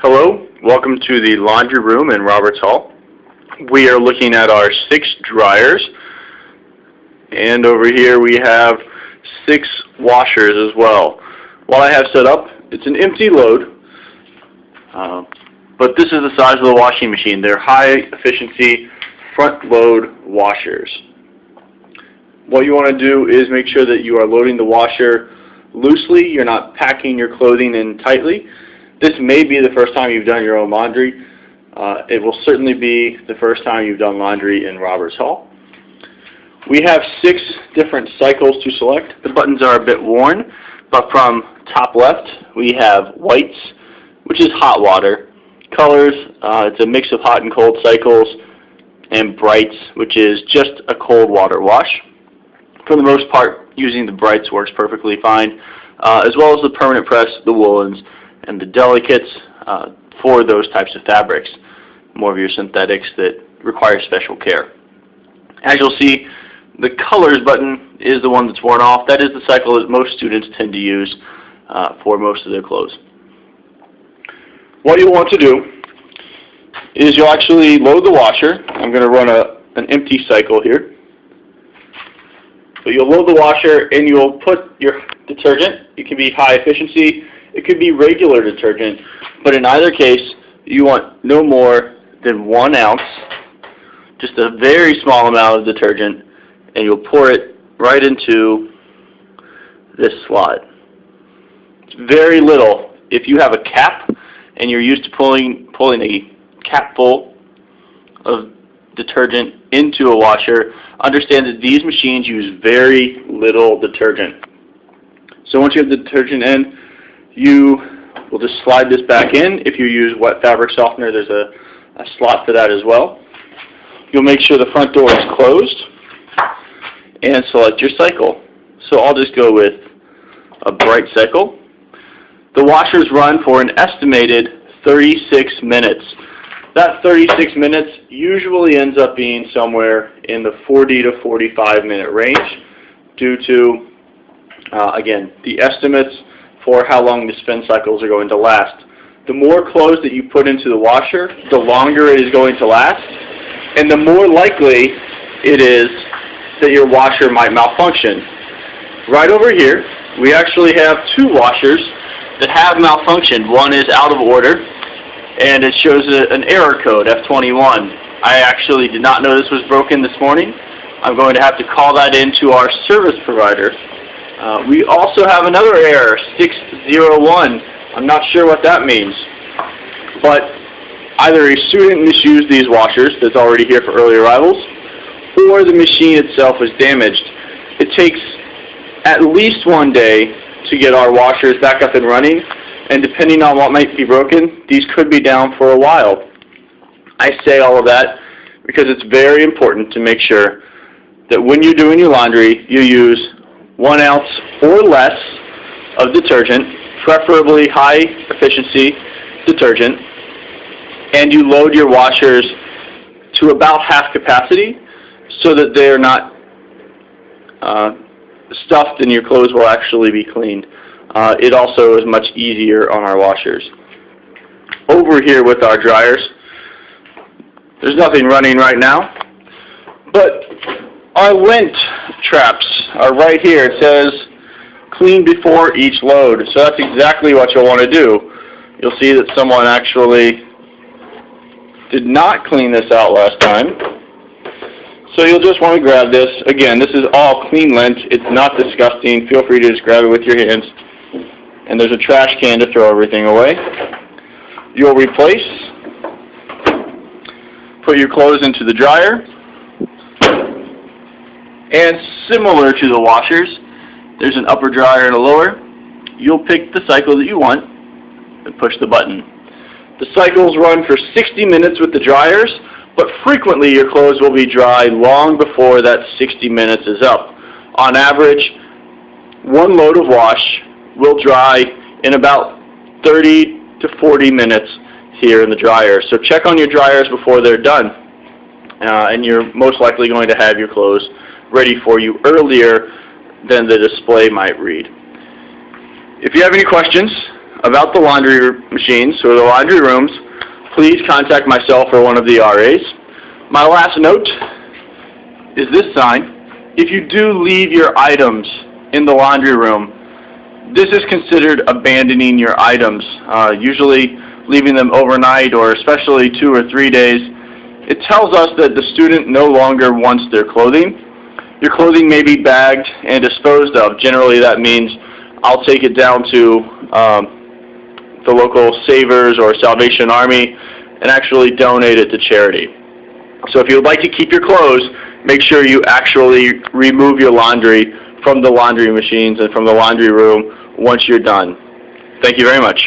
Hello, welcome to the laundry room in Roberts Hall. We are looking at our 6 dryers, and over here we have 6 washers as well. What I have set up, it's an empty load, but this is the size of the washing machine. They're high efficiency front load washers. What you want to do is make sure that you are loading the washer loosely. You're not packing your clothing in tightly. This may be the first time you've done your own laundry. It will certainly be the first time you've done laundry in Roberts Hall. We have 6 different cycles to select. The buttons are a bit worn, but from top left we have whites, which is hot water, colors, it's a mix of hot and cold cycles, and brights, which is just a cold water wash. For the most part, using the brights works perfectly fine, as well as the permanent press, the woolens, and the delicates for those types of fabrics, more of your synthetics that require special care. As you'll see, the colors button is the one that's worn off. That is the cycle that most students tend to use for most of their clothes. What you'll want to do is you'll actually load the washer. I'm going to run an empty cycle here. So you'll load the washer and you'll put your detergent. It can be high efficiency, it could be regular detergent, but in either case you want no more than 1 ounce, just a very small amount of detergent, and you'll pour it right into this slot. It's very little. If you have a cap and you're used to pulling a cap full of detergent into a washer, understand that these machines use very little detergent. So once you have the detergent in, you will just slide this back in. If you use wet fabric softener, there's a slot for that as well. You'll make sure the front door is closed and select your cycle. So I'll just go with a bright cycle. The washers run for an estimated 36 minutes. That 36 minutes usually ends up being somewhere in the 40 to 45 minute range due to, again, the estimates for how long the spin cycles are going to last. The more clothes that you put into the washer, the longer it is going to last, and the more likely it is that your washer might malfunction. Right over here, we actually have 2 washers that have malfunctioned. One is out of order, and it shows an error code, F21. I actually did not know this was broken this morning. I'm going to have to call that in to our service provider. We also have another error, 601. I'm not sure what that means, but either a student misused these washers that's already here for early arrivals, or the machine itself was damaged. It takes at least 1 day to get our washers back up and running, and depending on what might be broken, these could be down for a while. I say all of that because it's very important to make sure that when you're doing your laundry, you use 1 ounce or less of detergent, preferably high efficiency detergent, and you load your washers to about half capacity so that they're not stuffed and your clothes will actually be cleaned. It also is much easier on our washers. Over here with our dryers, there's nothing running right now, but our lint traps are right here. It says clean before each load, so that's exactly what you'll want to do. You'll see that someone actually did not clean this out last time, so you'll just want to grab this. Again, this is all clean lint. It's not disgusting. Feel free to just grab it with your hands. And there's a trash can to throw everything away. You'll replace, put your clothes into the dryer, and similar to the washers, there's an upper dryer and a lower. You'll pick the cycle that you want and push the button. The cycles run for 60 minutes with the dryers, but frequently your clothes will be dry long before that 60 minutes is up. On average, 1 load of wash will dry in about 30 to 40 minutes here in the dryer. So check on your dryers before they're done, and you're most likely going to have your clothes ready for you earlier than the display might read. If you have any questions, about the laundry machines or the laundry rooms, please contact myself or one of the RAs. My last note is this sign. If you do leave your items in the laundry room, this is considered abandoning your items, usually leaving them overnight or especially 2 or 3 days. It tells us that the student no longer wants their clothing. Your clothing may be bagged and disposed of. Generally that means I'll take it down to the local Savers or Salvation Army and actually donate it to charity. So if you would like to keep your clothes, make sure you actually remove your laundry from the laundry machines and from the laundry room once you're done. Thank you very much.